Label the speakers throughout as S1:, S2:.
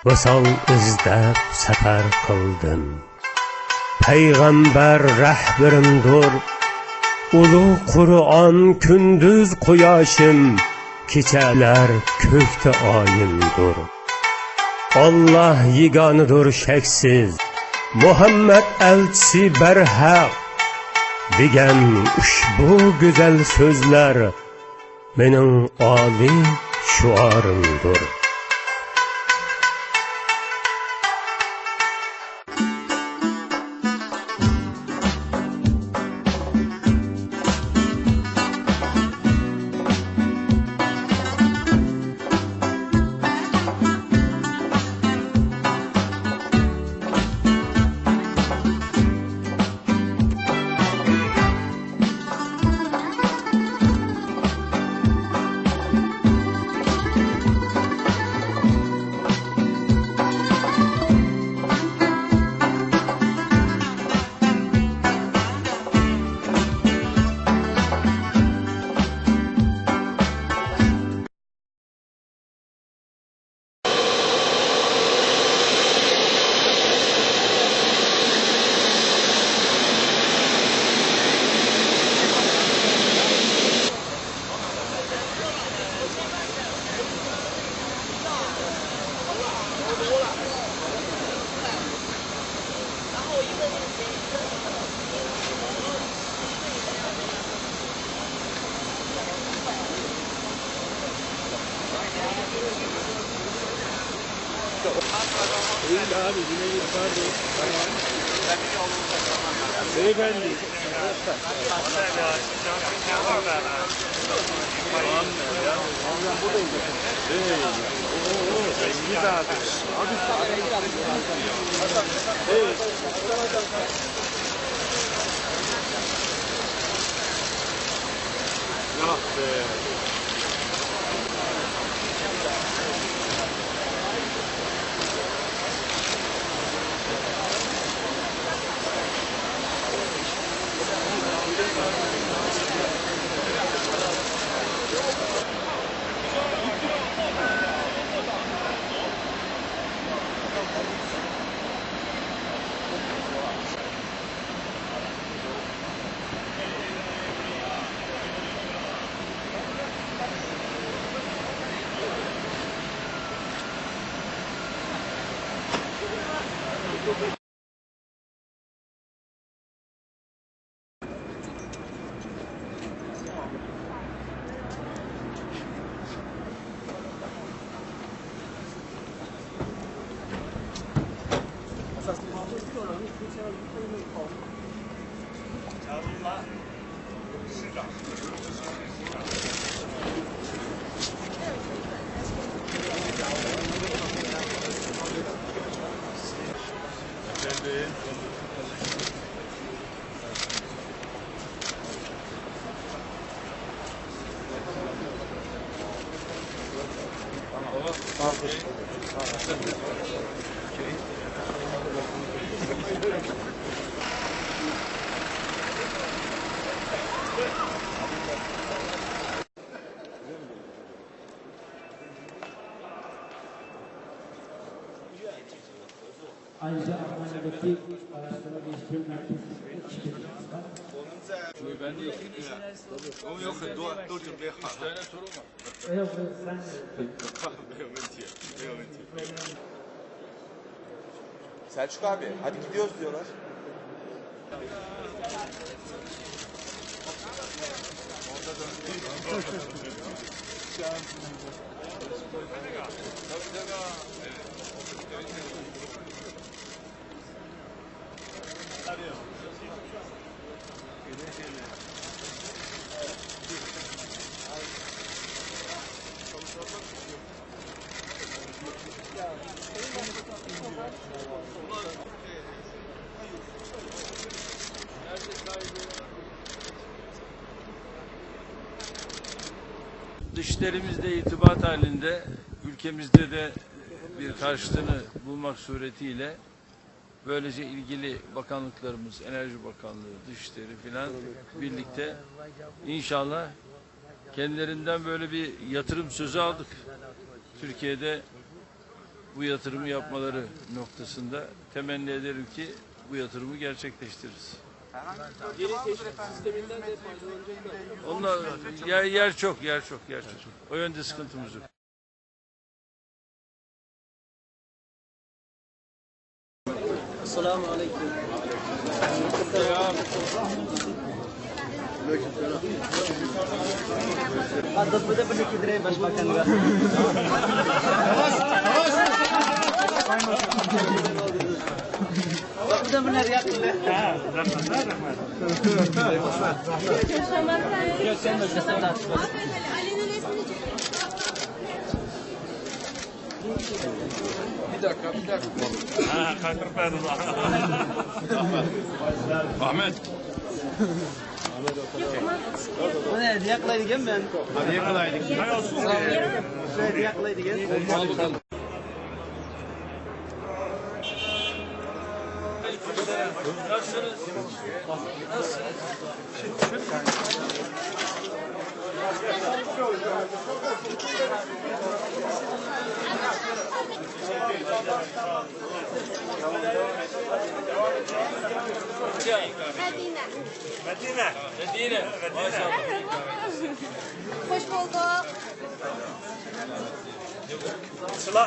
S1: Vısal izlep sefer kıldın. Peygamber rehberimdur. Ulu Kur'an kündüz kuyaşım, keçeler kökte ayındır. Allah yiganıdır şeksiz, Muhammed elçisi berhak. Digen bu güzel sözler benim âli şuarımdır.
S2: Değil abi, yine yukarıda. Beyefendi.
S3: Ayrıca Almanya'daki araştırma geliştirme merkezinde işbirliğimiz var.
S4: 我们有很多都准备好了。
S3: 没有3个人。
S4: 没有问题，没有问题。
S5: Selçuk abi hadi gidiyoruz diyorlar.
S2: Dışişlerimizle irtibat halinde, ülkemizde de bir karşılığını bulmak suretiyle böylece ilgili bakanlıklarımız, Enerji Bakanlığı, Dışişleri filan birlikte inşallah kendilerinden böyle bir yatırım sözü aldık. Türkiye'de bu yatırımı yapmaları noktasında temenni ederim ki bu yatırımı gerçekleştiririz. Onlar yer çok. O yönde sıkıntımız yok.
S6: Selamun aleyküm. Adapte panikidir başbakanlar. Adapte benar ya kille.
S4: Bir dakika. Ahmet.
S6: Bu ne hediye kılaydık ben?
S4: Hediye kılaydık.
S6: Hediye kılaydık.
S2: Nasılsınız? Medine. Maşallah.
S7: Hoş bulduk.
S1: Sıla.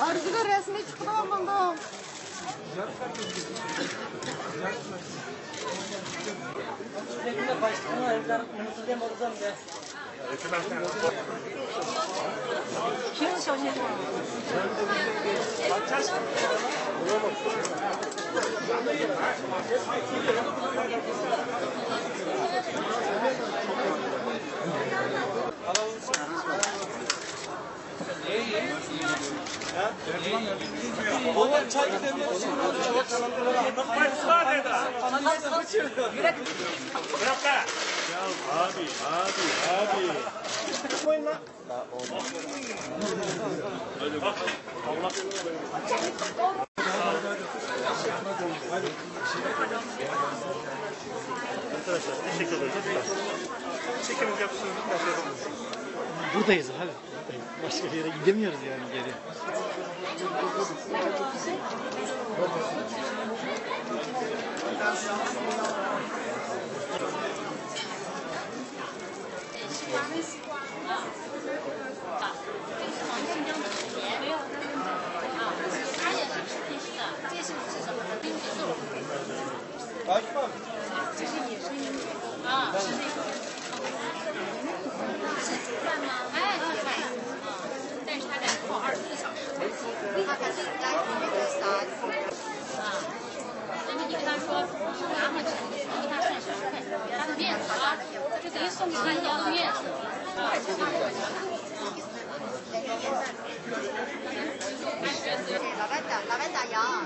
S7: Arzuga resmi çıkamadım.
S6: Çay gidebilir misin?
S1: Arkadaşlar teşekkür ederiz. Çekimiz yapıyorsunuz.
S6: Buradayız abi. Başka bir yere gidemiyoruz yani geri.
S7: Lavenda yağı.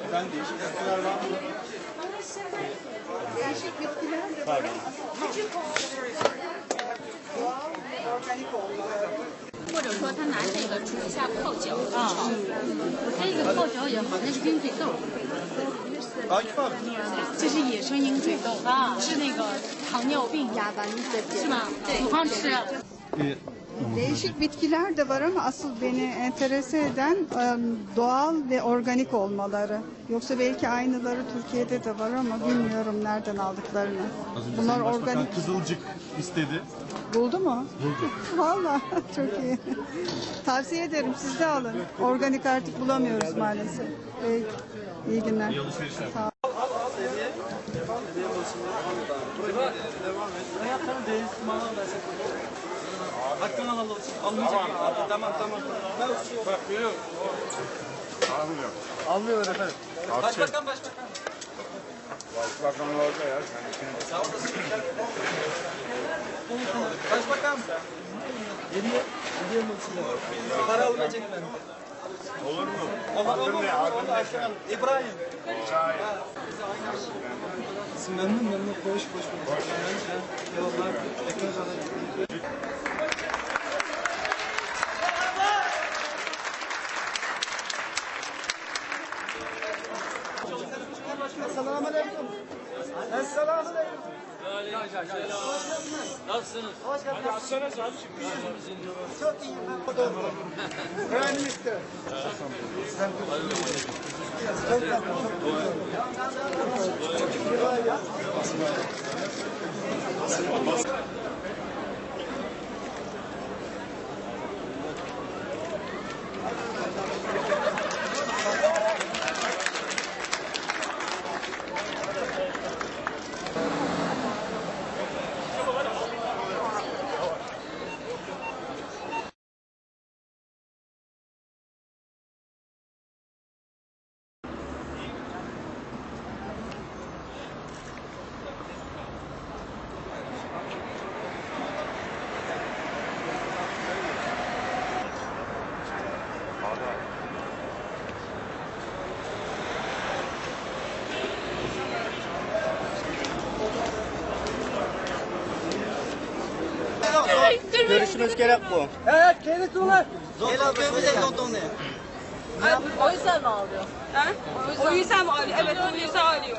S5: Efendim değişik bitkiler var mı?
S7: Değişik bitkiler de var. Küçük
S8: 或者说他拿这个煮一下泡脚啊，这个泡脚也好，那是鹰嘴豆。
S5: Akif abi.
S8: 这是野生鹰嘴豆啊，是那个糖尿病是吗？土方吃。
S9: Değişik bitkiler de var ama asıl beni enterese eden doğal ve organik olmaları. Yoksa belki aynıları Türkiye'de de var ama bilmiyorum nereden aldıklarını. Bunlar organik.
S5: Kızılcık istedi.
S9: Buldu mu? Buldu. Valla çok iyi. Tavsiye ederim siz de alın. Organik artık bulamıyoruz maalesef. İyi günler. Sağ olun.
S6: Hakkını alalım. Almayacak. Tamam.
S4: Bak biliyor. Almıyor.
S5: Almıyorlar efendim.
S6: Başbakan.
S4: Başbakan orada ya.
S6: Sağ olasın. Başbakan. Hediye mi olsun? Para almayacak efendim.
S4: Olur mu?
S6: Olur. İbrahim. Memnun. Boş. Eyvallah. Esselamu aleyküm.
S2: Nasılsınız?
S1: Hadi atsanız abi.
S5: Görüşümüz gerek bu.
S8: O yüzden mi ağlıyor?
S7: O yüzden mi ağlıyor? Evet, o yüzden ağlıyor.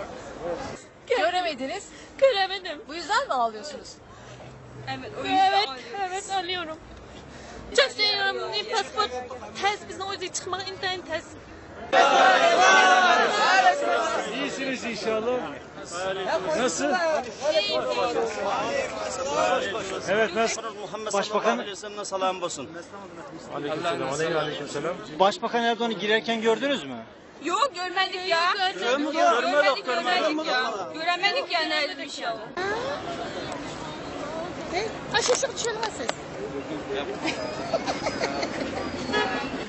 S8: Göremediniz.
S7: Göremedim.
S8: Bu yüzden mi ağlıyorsunuz?
S7: Evet, o yüzden ağlıyor. Evet, ağlıyorum. Çok seviyorum. Pasaport test, bizim o yüzden çıkmak internet test.
S1: İyisiniz inşallah. Nasıl? Evet nasıl?
S5: Başbakan
S4: Salam olsun.
S1: Aleykümselam.
S6: Başbakan Erdoğan'ı girerken gördünüz mü?
S7: Yok, görmedik ya. Görmedik ya. Göremedik yani öyle bir şey.
S8: Aşağı düşelim siz.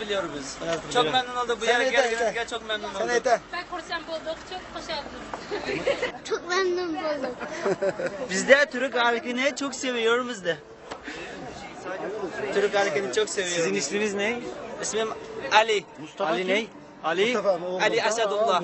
S6: Biliyoruz biz.
S5: çok memnun oldum bu yere geldiğinizde çok memnun oldum.
S7: Ben korsan bulduk, çok hoş geldiniz.
S8: Çok memnun oldum.
S5: Biz de Türk halkını çok seviyoruz de. Türk halkını çok seviyoruz.
S6: Sizin isminiz ne?
S5: İsmim Ali.
S6: Ali ne? Ali.
S5: Ali Asadullah.